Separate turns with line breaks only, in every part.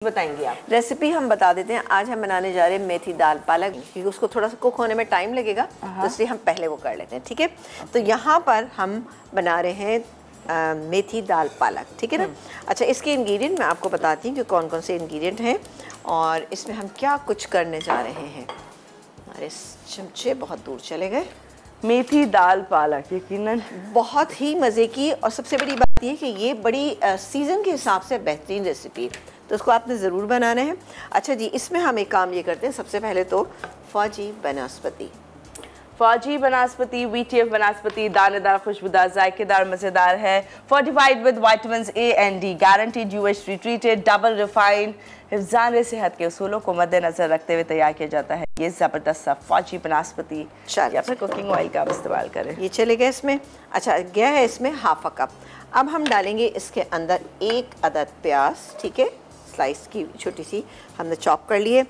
बताएंगे आप?
रेसिपी हम बता देते हैं। आज हम बनाने जा रहे हैं मेथी दाल पालक, क्योंकि उसको थोड़ा सा कुक होने में टाइम लगेगा, तो इसलिए हम पहले वो कर लेते हैं। ठीक है, तो यहाँ पर हम बना रहे हैं मेथी दाल पालक। ठीक है ना। अच्छा, इसके इंग्रेडिएंट मैं आपको बताती हूँ कि कौन कौन से इंग्रेडिएंट हैं और इसमें हम क्या कुछ करने जा रहे हैं। हमारे चमचे बहुत दूर चले गए।
मेथी दाल पालक यकीनन
बहुत ही मज़े की, और सबसे बड़ी बात यह कि ये बड़ी सीज़न के हिसाब से बेहतरीन रेसिपी है, तो उसको आपने ज़रूर बनाना है। अच्छा जी, इसमें हम एक काम ये करते हैं, सबसे पहले तो फौजी
बनास्पति VTF बनास्पति दानेदार, खुशबूदार, जायकेदार, मज़ेदार है। Fortified with vitamins A and D, guaranteed UHT treated, double refined, हिफ्ज़ान सेहत के उसूलों को मद्देनजर रखते हुए तैयार किया जाता है। ये ज़बरदस्त सा फौजी बनास्पति, या फिर कुकिंग ऑयल का इस्तेमाल करें।
ये चले गए इसमें। अच्छा, गया है इसमें हाफ अ कप। अब हम डालेंगे इसके अंदर 1 अदद प्याज। ठीक है, स्लाइस की छोटी सी हमने चॉप कर लिए।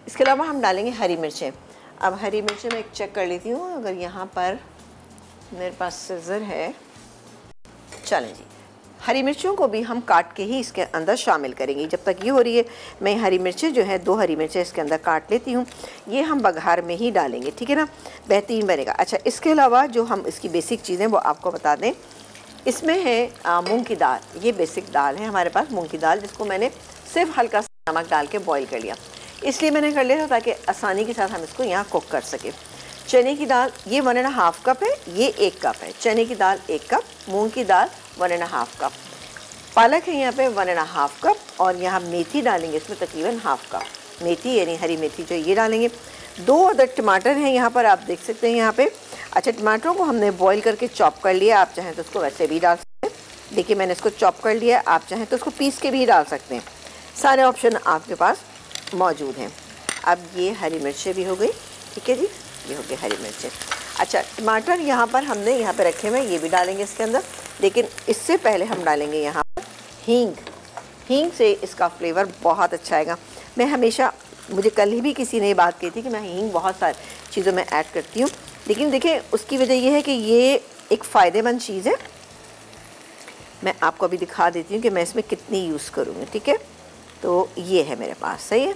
इसके अलावा हम डालेंगे हरी मिर्चें। अब हरी मिर्चें मैं एक चेक कर लेती हूँ, अगर यहाँ पर मेरे पास सिज़र है। चलें जी, हरी मिर्चों को भी हम काट के ही इसके अंदर शामिल करेंगे। जब तक ये हो रही है, मैं हरी मिर्चें जो है 2 हरी मिर्चें इसके अंदर काट लेती हूँ। ये हम बघार में ही डालेंगे। ठीक है ना, बेहतरीन बनेगा। अच्छा, इसके अलावा जो हम इसकी बेसिक चीज़ें वो आपको बता दें। इसमें है मूंग की दाल। ये बेसिक दाल है हमारे पास, मूंग की दाल, जिसको मैंने सिर्फ हल्का सा नमक डाल के बॉईल कर लिया। इसलिए मैंने कर लिया था ताकि आसानी के साथ हम इसको यहाँ कुक कर सकें। चने की दाल, ये 1.5 कप है, ये 1 कप है। चने की दाल 1 कप, मूंग की दाल 1.5 कप, पालक है यहाँ पे 1.5 कप, और यहाँ मेथी डालेंगे इसमें तकरीबन हाफ कप। मेथी यानी हरी मेथी जो ये डालेंगे। 2 अदद टमाटर हैं यहाँ पर, आप देख सकते हैं यहाँ पे। अच्छा, टमाटरों को हमने बॉईल करके चॉप कर लिया। आप चाहें तो उसको वैसे भी डाल सकते हैं। देखिए, मैंने इसको चॉप कर लिया। आप चाहें तो उसको पीस के भी डाल सकते हैं। सारे ऑप्शन आपके पास मौजूद हैं। अब ये हरी मिर्चें भी हो गई। ठीक है जी, ये हो गई हरी मिर्चें। अच्छा, टमाटर यहाँ पर हमने यहाँ पे रखे हुए, ये भी डालेंगे इसके अंदर। लेकिन इससे पहले हम डालेंगे यहाँ पर हींग। हींग से इसका फ्लेवर बहुत अच्छा आएगा। मैं हमेशा, मुझे कल ही भी किसी ने बात की थी कि मैं हींग बहुत सारी चीज़ों में ऐड करती हूँ, लेकिन देखिए उसकी वजह ये है कि ये एक फ़ायदेमंद चीज़ है। मैं आपको अभी दिखा देती हूँ कि मैं इसमें कितनी यूज़ करूँगी। ठीक है, तो ये है मेरे पास, सही है।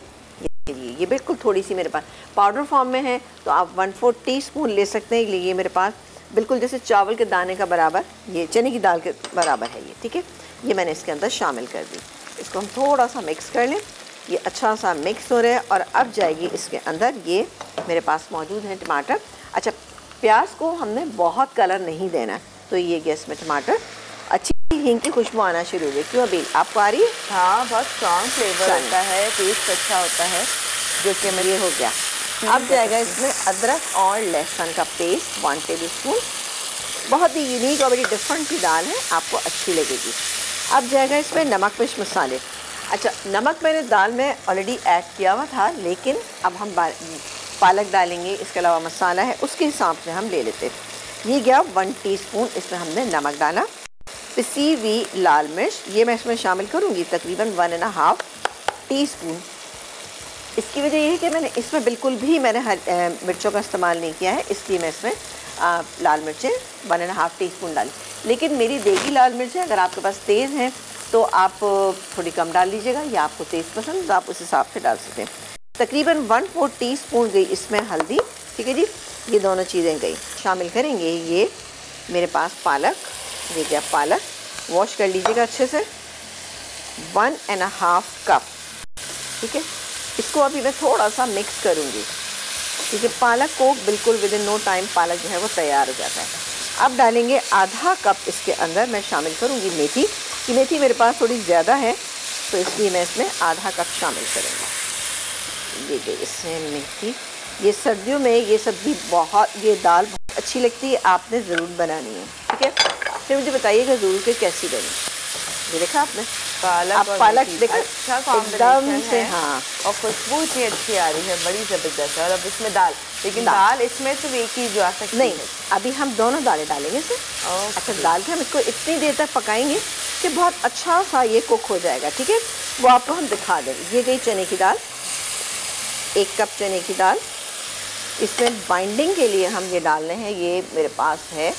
ये बिल्कुल थोड़ी सी मेरे पास पाउडर फॉर्म में है, तो आप 1/4 टीस्पून ले सकते हैं। ये मेरे पास बिल्कुल जैसे चावल के दाने का बराबर, ये चने की दाल के बराबर है ये। ठीक है, ये मैंने इसके अंदर शामिल कर दी। इसको हम थोड़ा सा मिक्स कर लें। ये अच्छा सा मिक्स हो रहा है, और अब जाएगी इसके अंदर, ये मेरे पास मौजूद है टमाटर। अच्छा, प्याज को हमने बहुत कलर नहीं देना, तो ये गैस में टमाटर, अच्छी हींग की खुशबू आना शुरू हो गई। क्यों अभी आपको आ रही है?
हाँ, बहुत स्ट्रॉन्ग फ्लेवर होता है, टेस्ट अच्छा होता है, जो कि मैं
ये हो गया। अब जाएगा इसमें अदरक और लहसुन का पेस्ट 1 टेबलस्पून। बहुत ही यूनिक और बड़ी डिफरेंट सी दाल है, आपको अच्छी लगेगी। अब जाएगा इसमें नमक मिर्च मसाले। अच्छा, नमक मैंने दाल में ऑलरेडी ऐड किया हुआ था, लेकिन अब हम पालक डालेंगे, इसके अलावा मसाला है उसके हिसाब से हम ले लेते हैं। ये गया 1 टीस्पून, इसमें हमने नमक डाला। पिसी हुई लाल मिर्च ये मैं इसमें शामिल करूँगी, तकरीबन 1.5 टीस्पून। इसकी वजह यह है कि मैंने इसमें बिल्कुल भी मिर्चों का इस्तेमाल नहीं किया है, इसलिए मैं इसमें लाल मिर्चें 1.5 टीस्पून डाली। लेकिन मेरी देगी लाल मिर्चें अगर आपके पास तेज़ हैं तो आप थोड़ी कम डाल लीजिएगा, या आपको तेज़ पसंद तो आप उस हिसाब से डाल सकते हैं। तकरीबन 1/4 टीस्पून गई इसमें हल्दी। ठीक है जी, ये दोनों चीज़ें गई। शामिल करेंगे ये मेरे पास पालक, ये क्या पालक वॉश कर लीजिएगा अच्छे से, 1.5 कप। ठीक है, इसको अभी मैं थोड़ा सा मिक्स करूँगी, क्योंकि पालक को बिल्कुल विद इन नो टाइम पालक जो है वो तैयार हो जाता है। अब डालेंगे आधा कप इसके अंदर मैं शामिल करूँगी मेथी। कि मेथी मेरे पास थोड़ी ज़्यादा है, तो इसलिए मैं इसमें आधा कप शामिल करूँगी। ये गई इसमें मेथी। ये सर्दियों में ये सब्ज़ी ये दाल बहुत अच्छी लगती है, आपने ज़रूर बनानी है। ठीक है, फिर मुझे बताइएगा ज़रूर कि कैसी बनी। ये देखा आपने पालक देखा,
अच्छा
एकदम से। हाँ,
और खुशबू इतनी अच्छी आ रही है, बड़ी ज़बरदस्त है। और अब इसमें दाल, लेकिन दाल इसमें सिर्फ एक ही जो आ सकती
नहीं, अभी हम दोनों दालें डालेंगे इसे। अच्छा, दाल के हम इसको इतनी देर तक पकाएंगे कि बहुत अच्छा सा ये कुक हो जाएगा। ठीक है, वो आपको हम दिखा देंगे। ये गई चने की दाल, 1 कप चने की दाल। इसमें बाइंडिंग के लिए हम ये डाल रहे हैं, ये मेरे पास है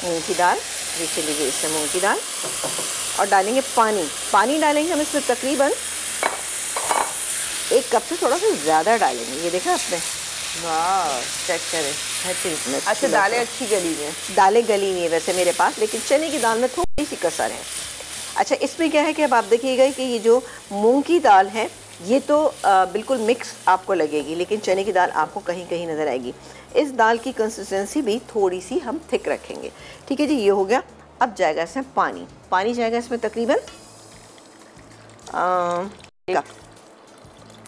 मूंग की दाल। ये चली गई इसमें मूंग की दाल, और डालेंगे पानी। पानी डालेंगे हम इसमें तकरीबन कप से थोड़ा सा ज़्यादा डालेंगे। ये देखा आपने,
वाह चेक करें।
बेहतरीन।
अच्छा दालें अच्छी गली में,
दालें गली नहीं है वैसे मेरे पास, लेकिन चने की दाल में थोड़ी सी कसर है। अच्छा इसमें क्या है कि अब आप देखिएगा कि ये जो मूंग की दाल है ये तो बिल्कुल मिक्स आपको लगेगी, लेकिन चने की दाल आपको कहीं कहीं नज़र आएगी। इस दाल की कंसिस्टेंसी भी थोड़ी सी हम थिक रखेंगे। ठीक है जी, ये हो गया। अब जाएगा इसमें पानी। पानी जाएगा इसमें तकरीबन कप,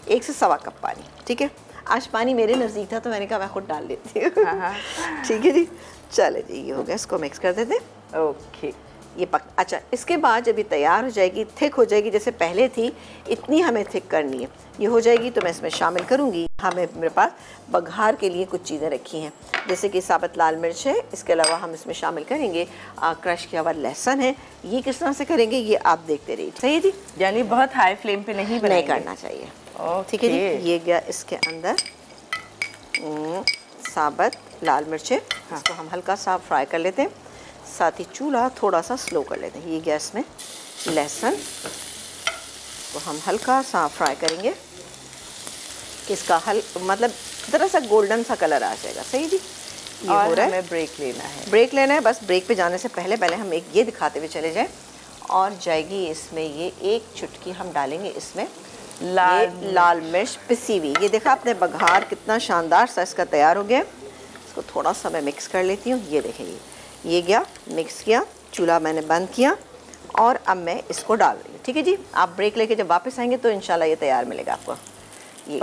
1 से सवा कप पानी। ठीक है, आज पानी मेरे नज़दीक था तो मैंने कहा मैं खुद डाल लेती हूँ। ठीक है जी, चले जी, ये हो गया, इसको मिक्स कर देते।
ओके
ये अच्छा इसके बाद जब ये तैयार हो जाएगी, थिक हो जाएगी, जैसे पहले थी इतनी हमें थिक करनी है। ये हो जाएगी तो मैं इसमें शामिल करूँगी। हमें मेरे पास बघार के लिए कुछ चीज़ें रखी हैं, जैसे कि साबुत लाल मिर्च है, इसके अलावा हम इसमें शामिल करेंगे क्रश किया हुआ लहसुन है। ये किस तरह से करेंगे ये आप देखते रहिए। सही है जी,
यानी बहुत हाई फ्लेम पे नहीं
करना चाहिए। ठीक है जी, ये गया इसके अंदर साबुत लाल मिर्चें। हाँ। इसको हम हल्का सा फ्राई कर लेते हैं, साथ ही चूल्हा थोड़ा सा स्लो कर लेते हैं। ये गैस में लहसुन को हम हल्का सा फ्राई करेंगे कि इसका मतलब ज़रा सा गोल्डन सा कलर आ जाएगा। सही जी, ये
और
हो रहा है।
हमें ब्रेक लेना है।
ब्रेक लेना है, बस ब्रेक पे जाने से पहले हम एक ये दिखाते हुए चले जाएं। और जाएगी इसमें ये 1 चुटकी हम डालेंगे इसमें लाल मिर्च पिसी हुई। ये देखा आपने बघार कितना शानदार सा इसका तैयार हो गया। इसको थोड़ा सा मैं मिक्स कर लेती हूँ। ये देखेंगे, ये गया, मिक्स किया, चूल्हा मैंने बंद किया और अब मैं इसको डाल रही हूँ। ठीक है जी, आप ब्रेक लेके जब वापस आएंगे तो इंशाल्लाह ये तैयार मिलेगा आपको। ये